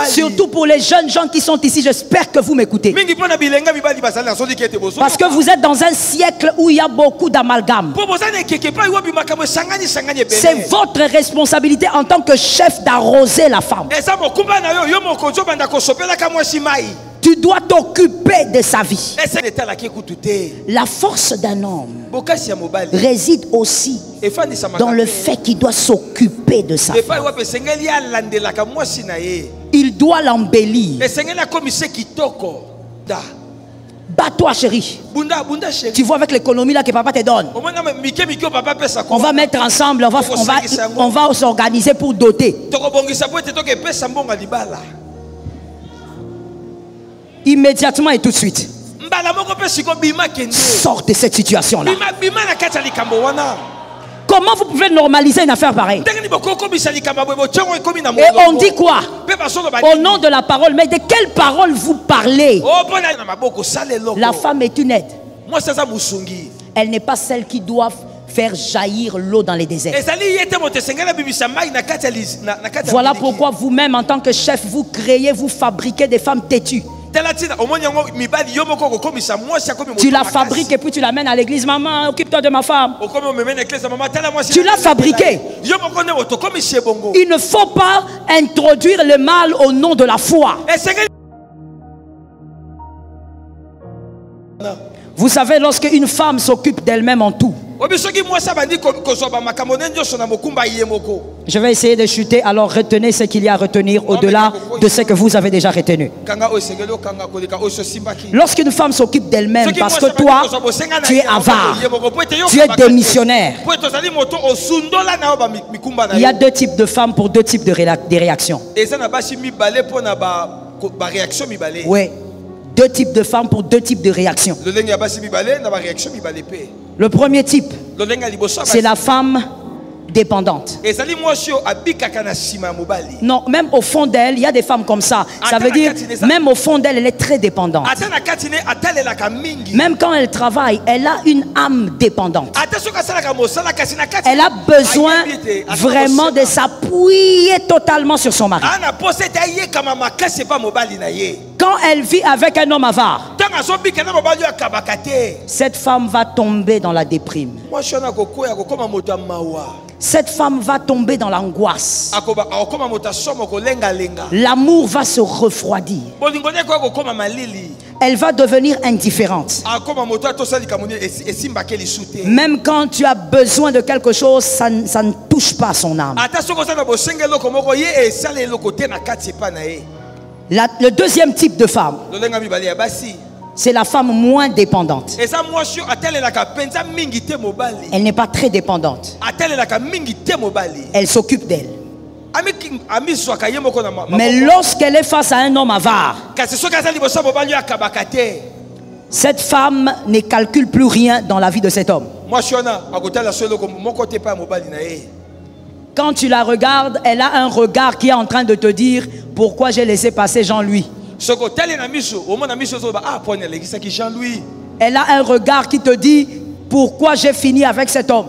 Surtout pour les jeunes gens qui sont ici, j'espère que vous m'écoutez. Parce que vous êtes dans un siècle où il y a beaucoup d'amalgames. C'est votre responsabilité en tant que chef d'arroser la femme. Tu dois t'occuper de sa vie. La force d'un homme réside aussi dans le fait qu'il doit s'occuper de sa femme. Il doit l'embellir. Bats-toi, chérie. Tu vois avec l'économie là que papa te donne. On va mettre ensemble, on va s'organiser pour doter. Immédiatement et tout de suite. Sors de cette situation là. Comment vous pouvez normaliser une affaire pareille? Et on dit quoi? Au nom de la parole. Mais de quelle parole vous parlez? La femme est une aide. Elle n'est pas celle qui doit faire jaillir l'eau dans les déserts. Voilà pourquoi vous-même en tant que chef, vous créez, vous fabriquez des femmes têtues. Tu la fabriques et puis tu l'amènes à l'église. Maman, occupe-toi de ma femme. Tu l'as fabriquée. Il ne faut pas introduire le mal au nom de la foi. Vous savez, lorsque une femme s'occupe d'elle-même en tout. Je vais essayer de chuter, alors retenez ce qu'il y a à retenir au-delà de ce que vous avez déjà retenu. Lorsqu'une femme s'occupe d'elle-même, parce que toi, tu es avare, tu es démissionnaire. Il y a deux types de femmes pour deux types de réactions. Oui. Deux types de femmes pour deux types de réactions. Le premier type, c'est la femme dépendante. Non, même au fond d'elle, il y a des femmes comme ça. Ça veut dire, même au fond d'elle, elle est très dépendante. Même quand elle travaille, elle a une âme dépendante. Elle a besoin vraiment de s'appuyer totalement sur son mari. Quand elle vit avec un homme avare, cette femme va tomber dans la déprime. Cette femme va tomber dans l'angoisse. L'amour va se refroidir. Elle va devenir indifférente. Même quand tu as besoin de quelque chose, ça ne touche pas son âme. Le deuxième type de femme, c'est la femme moins dépendante. Elle n'est pas très dépendante. Elle s'occupe d'elle. Mais lorsqu'elle est face à un homme avare, cette femme ne calcule plus rien dans la vie de cet homme. Quand tu la regardes, elle a un regard qui est en train de te dire pourquoi j'ai laissé passer Jean-Louis. Elle a un regard qui te dit pourquoi j'ai fini avec cet homme.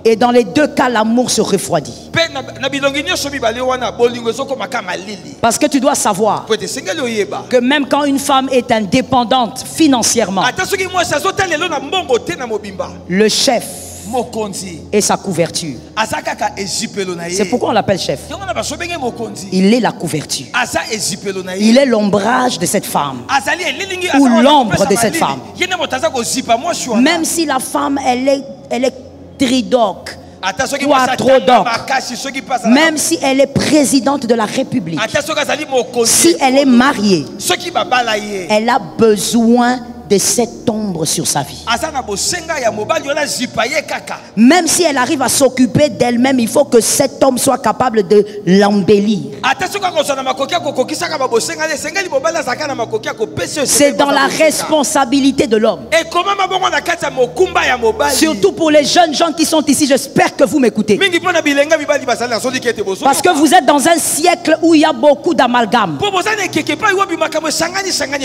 Et dans les deux cas, l'amour se refroidit. Parce que tu dois savoir que même quand une femme est indépendante financièrement, le chef et sa couverture. C'est pourquoi on l'appelle chef. Il est la couverture. Il est l'ombrage de cette femme. Ou l'ombre de cette femme. Même si la femme, elle est tridoque, quadrodoque, même si elle est présidente de la République, si elle est mariée, elle a besoin de cette ombre sur sa vie. Même si elle arrive à s'occuper d'elle-même, il faut que cet homme soit capable de l'embellir. C'est dans la responsabilité de l'homme. Surtout pour les jeunes gens qui sont ici, j'espère que vous m'écoutez. Parce que vous êtes dans un siècle où il y a beaucoup d'amalgames.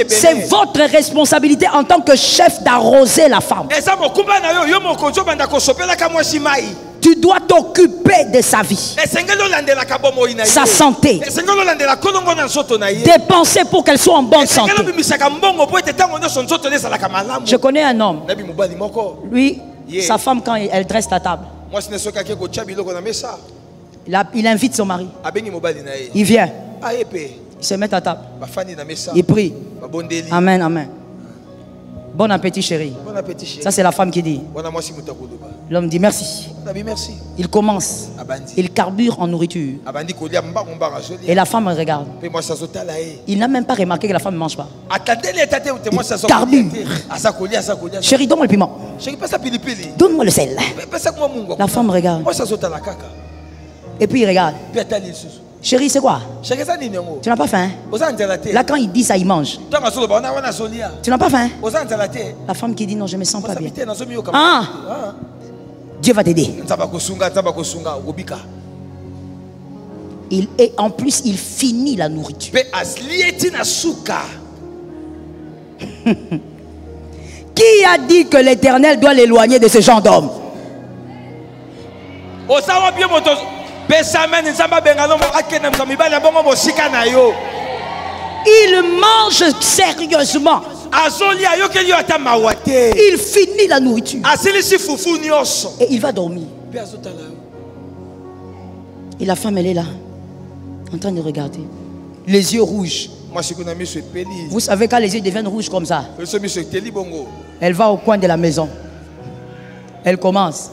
C'est votre responsabilité en tant que chef d'arroser la femme. Tu dois t'occuper de sa vie, sa santé, dépenser pour qu'elle soit en bonne santé. Je connais un homme, lui, sa femme, quand elle dresse la table, il invite son mari, il vient, il se met à table, il prie, amen, amen. Bon appétit, chérie. Bon appétit, chérie. Ça, c'est la femme qui dit. L'homme dit merci. Il commence. Il carbure en nourriture. Et la femme regarde. Il n'a même pas remarqué que la femme ne mange pas. Il carbure. Chérie, donne-moi le piment. Donne-moi le sel. La femme regarde. Et puis il regarde. Chérie, c'est quoi? Tu n'as pas faim? Là, quand il dit ça, il mange. Tu n'as pas faim? La femme qui dit non, je ne me sens pas bien. Ah! Dieu va t'aider. Et en plus, il finit la nourriture. Qui a dit que l'Éternel doit l'éloigner de ce genre d'homme? Il mange sérieusement. Il finit la nourriture. Et il va dormir. Et la femme, elle est là, en train de regarder. Les yeux rouges. Vous savez, quand les yeux deviennent rouges comme ça, elle va au coin de la maison. Elle commence.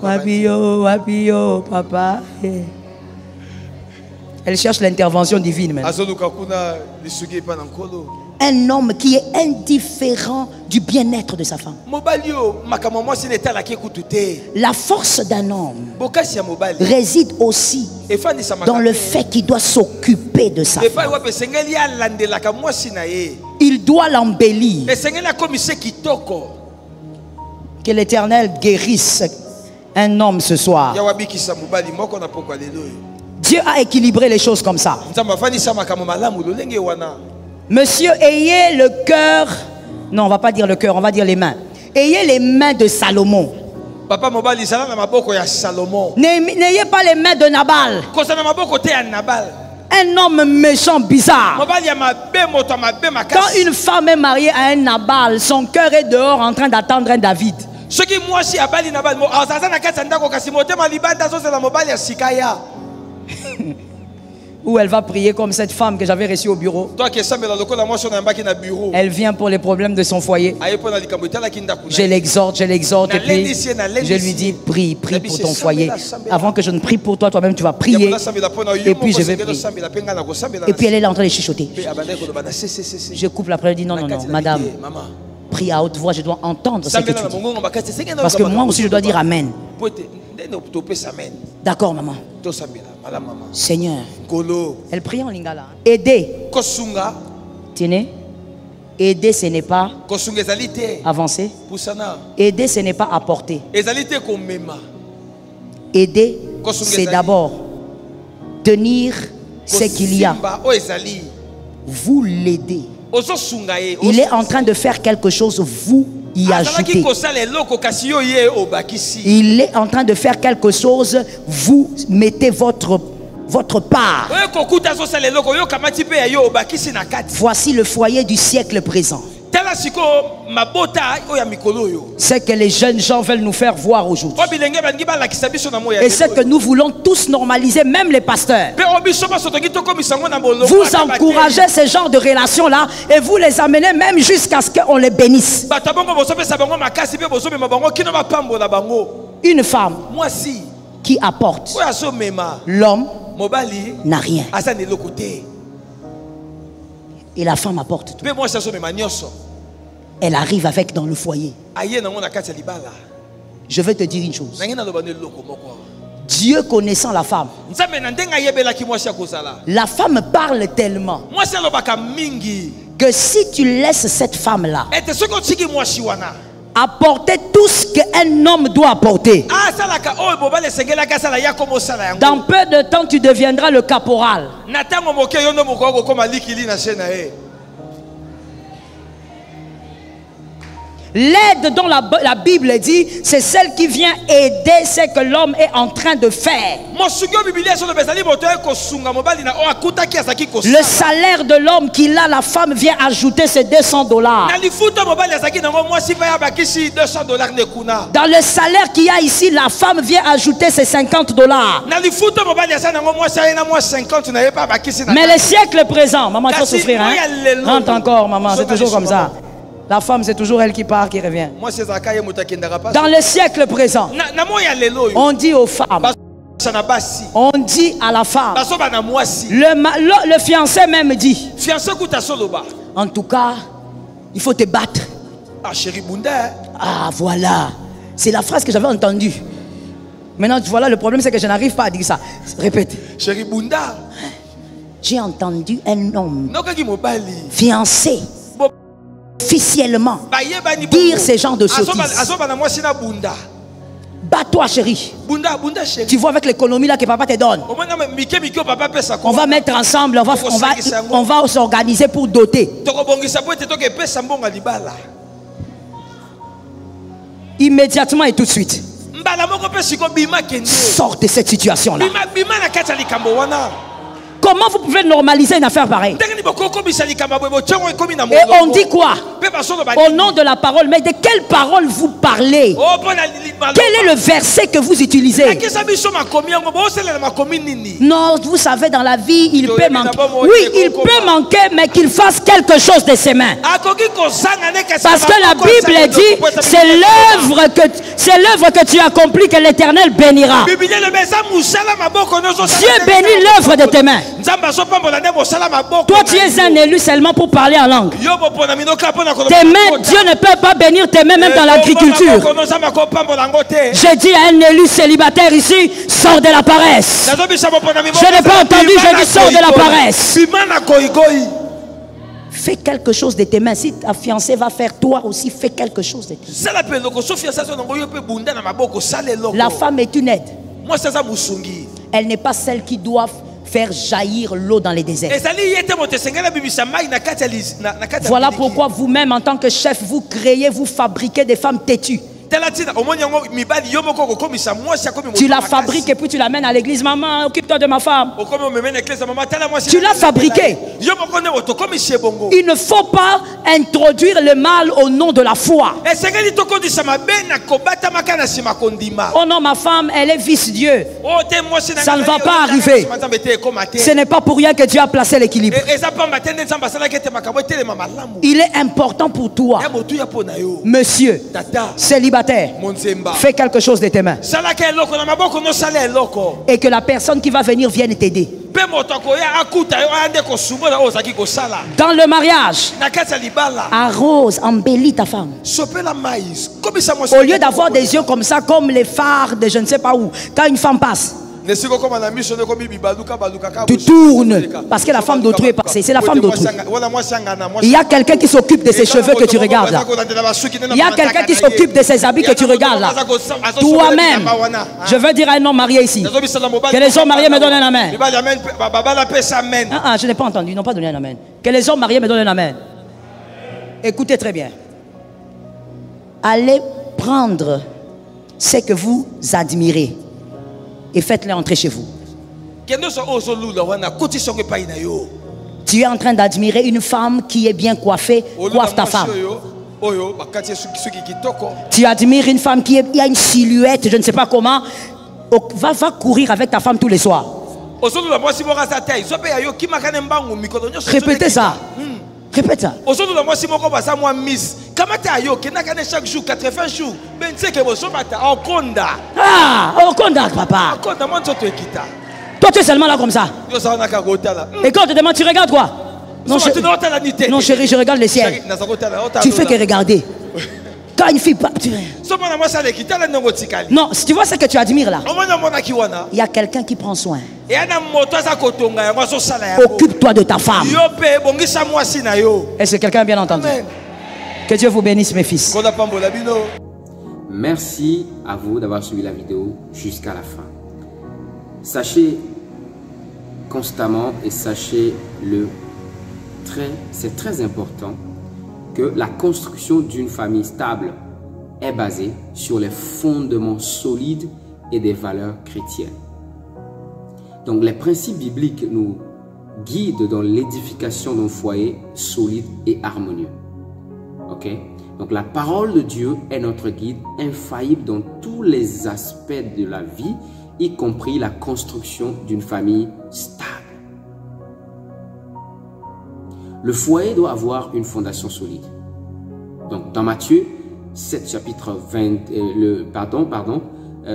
Wapio, wapio, papa. Elle cherche l'intervention divine même. Un homme qui est indifférent du bien-être de sa femme. La force d'un homme réside aussi dans le fait qu'il doit s'occuper de sa femme. Il doit l'embellir. Que l'Éternel guérisse un homme ce soir. Dieu a équilibré les choses comme ça. Monsieur, ayez le cœur. Non, on ne va pas dire le cœur, on va dire les mains. Ayez les mains de Salomon. N'ayez pas les mains de Nabal. Un homme méchant, bizarre. Quand une femme est mariée à un Nabal, son cœur est dehors en train d'attendre un David. Où elle va prier comme cette femme que j'avais reçue au bureau. Elle vient pour les problèmes de son foyer. Je l'exhorte et puis je lui dis prie pour ton foyer. Avant que je ne prie pour toi, toi-même tu vas prier. Et puis je vais prier. Et puis elle est là en train de chuchoter. Je coupe la prière et dis non, madame, prie à haute voix, je dois entendre ce que tu dis. Parce que moi aussi je dois dire amen. D'accord, maman. Seigneur. Elle prie en lingala. Aider. Tenez. Aider, ce n'est pas avancer. Aider, ce n'est pas apporter. Aider, c'est d'abord tenir ce qu'il y a. Vous l'aidez. Il est en train de faire quelque chose, vous y ajoutez. Il est en train de faire quelque chose, vous mettez votre part. Voici le foyer du siècle présent. C'est que les jeunes gens veulent nous faire voir aujourd'hui. Et c'est que nous voulons tous normaliser, même les pasteurs. Vous encouragez ce genre de relations-là et vous les amenez même jusqu'à ce qu'on les bénisse. Une femme qui apporte, l'homme n'a rien. Et la femme apporte tout. Elle arrive avec dans le foyer. Je vais te dire une chose. Dieu connaissant la femme parle tellement que si tu laisses cette femme-là apporter tout ce qu'un homme doit apporter, dans peu de temps tu deviendras le caporal. L'aide dont la Bible dit, c'est celle qui vient aider ce que l'homme est en train de faire. Le salaire de l'homme qu'il a, la femme vient ajouter ses $200. Dans le salaire qu'il y a ici, la femme vient ajouter ses $50. Mais le siècle présent, maman, il faut souffrir, hein? Rentre encore, maman, c'est toujours comme ça. La femme, c'est toujours elle qui part, qui revient. Dans le siècle présent, on dit aux femmes, on dit à la femme, le fiancé même dit, en tout cas, il faut te battre. Ah, voilà. C'est la phrase que j'avais entendue. Maintenant, voilà, le problème, c'est que je n'arrive pas à dire ça. Répète. J'ai entendu un homme fiancé officiellement dire ces genres de sottises. Bats-toi, chérie. Tu vois avec l'économie là que papa te donne. On va mettre ensemble, on va s'organiser pour doter. Immédiatement et tout de suite. Sors de cette situation là. Comment vous pouvez normaliser une affaire pareille? Et on dit quoi? Au nom de la parole. Mais de quelle parole vous parlez? Quel est le verset que vous utilisez? Non, vous savez, dans la vie, il peut manquer. Oui, il peut manquer, mais qu'il fasse quelque chose de ses mains. Parce que la Bible dit, c'est l'œuvre que tu accomplis que l'Éternel bénira. Dieu bénit l'œuvre de tes mains. Toi, tu es un élu seulement pour parler en langue. Tes mains, Dieu ne peut pas bénir tes mains même dans l'agriculture. J'ai dit à un élu célibataire ici, sors de la paresse. Je n'ai pas entendu, j'ai dit sors de la paresse. Fais quelque chose de tes mains. Si ta fiancée va faire, toi aussi fais quelque chose de tes mains. La femme est une aide. Elle n'est pas celle qui doit faire jaillir l'eau dans les déserts. Voilà pourquoi vous-même, en tant que chef, vous créez, vous fabriquez des femmes têtues. Tu la fabriques et puis tu l'amènes à l'église. Maman, occupe-toi de ma femme. Tu l'as fabriquée. Il ne faut pas introduire le mal au nom de la foi. Oh non, ma femme, elle est vice-dieu. Ça ne va pas arriver. Ce n'est pas pour rien que Dieu a placé l'équilibre. Il est important pour toi, monsieur célibataire, fais quelque chose de tes mains. Et que la personne qui va venir vienne t'aider. Dans le mariage, arrose, embellis ta femme. Au lieu d'avoir des yeux comme ça, comme les phares de je ne sais pas où, quand une femme passe, tu tournes parce que la femme d'autrui est passée. C'est la femme d'autrui. Il y a quelqu'un qui s'occupe de ses cheveux que tu regardes là. Il y a quelqu'un qui s'occupe de ses habits que tu regardes là. Toi-même, je veux dire à un homme marié ici, que les hommes mariés me donnent un amen. Je n'ai pas entendu, ils n'ont pas donné un amen. Que les hommes mariés me donnent un amen. Écoutez très bien. Allez prendre ce que vous admirez et faites-les entrer chez vous. Tu es en train d'admirer une femme qui est bien coiffée, coiffe ta femme. Tu admires une femme qui a une silhouette, je ne sais pas comment. Va courir avec ta femme tous les soirs. Répétez ça. Répète ça. Ah, Okonda, papa. Toi, tu es seulement là comme ça. Et quand on te demande, tu regardes quoi? Non, chérie, je regarde le ciel. Tu fais que regarder. Quand une fille... Non, si tu vois ce que tu admires là, il y a quelqu'un qui prend soin. Occupe-toi de ta femme. Est-ce que quelqu'un a bien entendu? Que Dieu vous bénisse, mes fils. Merci à vous d'avoir suivi la vidéo jusqu'à la fin. Sachez constamment et sachez-le, c'est très important que la construction d'une famille stable est basée sur les fondements solides et des valeurs chrétiennes. Donc les principes bibliques nous guident dans l'édification d'un foyer solide et harmonieux. Ok? Donc la parole de Dieu est notre guide infaillible dans tous les aspects de la vie, y compris la construction d'une famille stable. Le foyer doit avoir une fondation solide. Donc dans Matthieu 7 chapitre 20,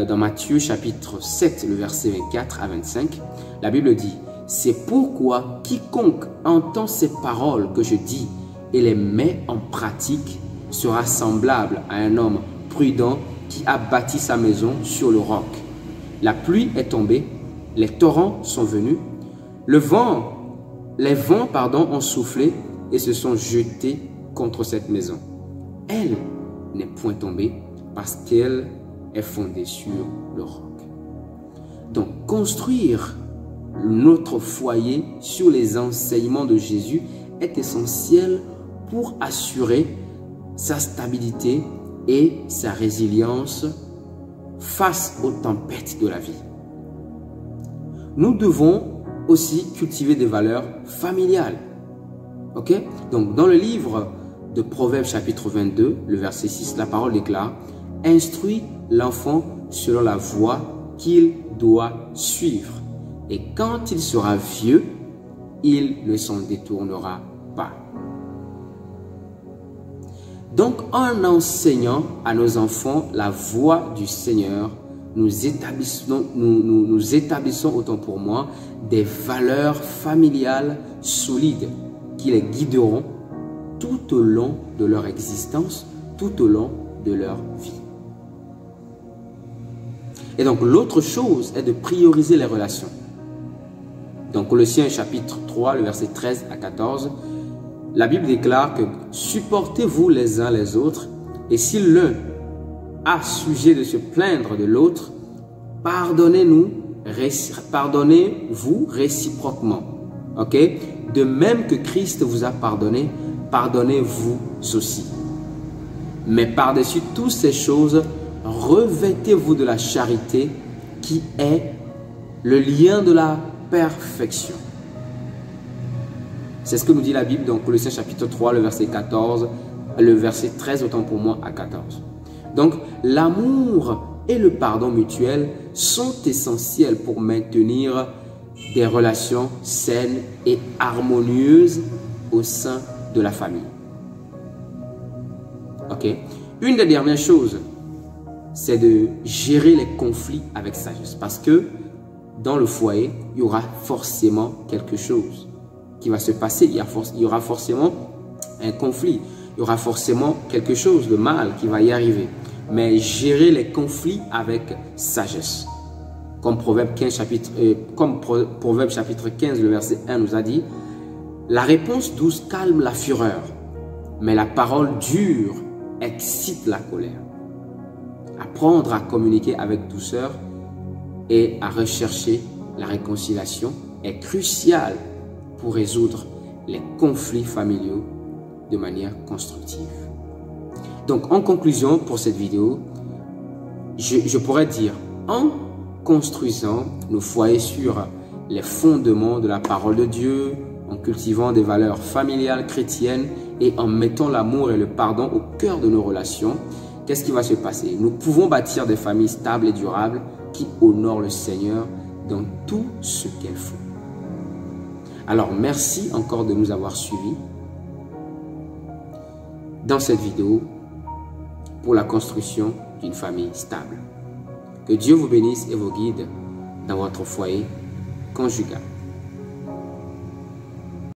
dans Matthieu chapitre 7 le verset 24 à 25, la Bible dit: c'est pourquoi quiconque entend ces paroles que je dis et les met en pratique sera semblable à un homme prudent qui a bâti sa maison sur le roc. La pluie est tombée, les torrents sont venus, les vents ont soufflé et se sont jetés contre cette maison. Elle n'est point tombée parce qu'elle est fondée sur le roc. Donc, construire notre foyer sur les enseignements de Jésus est essentiel pour assurer sa stabilité et sa résilience face aux tempêtes de la vie. Nous devons aussi cultiver des valeurs familiales. Ok? Donc, dans le livre de Proverbes chapitre 22, le verset 6, la parole déclare: instruis l'enfant selon la voie qu'il doit suivre, et quand il sera vieux, il ne s'en détournera pas. Donc, en enseignant à nos enfants la voie du Seigneur, nous établissons, autant pour moi, des valeurs familiales solides qui les guideront tout au long de leur existence, tout au long de leur vie. Et donc, l'autre chose est de prioriser les relations. Dans Colossiens chapitre 3, le verset 13 à 14, la Bible déclare que supportez-vous les uns les autres, et si l'un a sujet de se plaindre de l'autre, pardonnez-vous réciproquement. Ok? De même que Christ vous a pardonné, pardonnez-vous aussi. Mais par-dessus toutes ces choses, revêtez-vous de la charité qui est le lien de la perfection. C'est ce que nous dit la Bible dans Colossiens chapitre 3, le verset 14, le verset 13, autant pour moi, à 14. Donc, l'amour et le pardon mutuel sont essentiels pour maintenir des relations saines et harmonieuses au sein de la famille. Ok? Une des dernières choses, c'est de gérer les conflits avec sagesse. Parce que dans le foyer, il y aura forcément quelque chose qui va se passer. Il y aura forcément un conflit. Il y aura forcément quelque chose de mal qui va y arriver. Mais gérer les conflits avec sagesse. Comme Proverbe chapitre 15, le verset 1 nous a dit: la réponse douce calme la fureur, mais la parole dure excite la colère. Apprendre à communiquer avec douceur et à rechercher la réconciliation est crucial pour résoudre les conflits familiaux de manière constructive. Donc, en conclusion pour cette vidéo, je pourrais dire, en construisant nos foyers sur les fondements de la parole de Dieu, en cultivant des valeurs familiales chrétiennes et en mettant l'amour et le pardon au cœur de nos relations, qu'est-ce qui va se passer? Nous pouvons bâtir des familles stables et durables qui honorent le Seigneur dans tout ce qu'elles font. Alors, merci encore de nous avoir suivis dans cette vidéo pour la construction d'une famille stable. Que Dieu vous bénisse et vous guide dans votre foyer conjugal.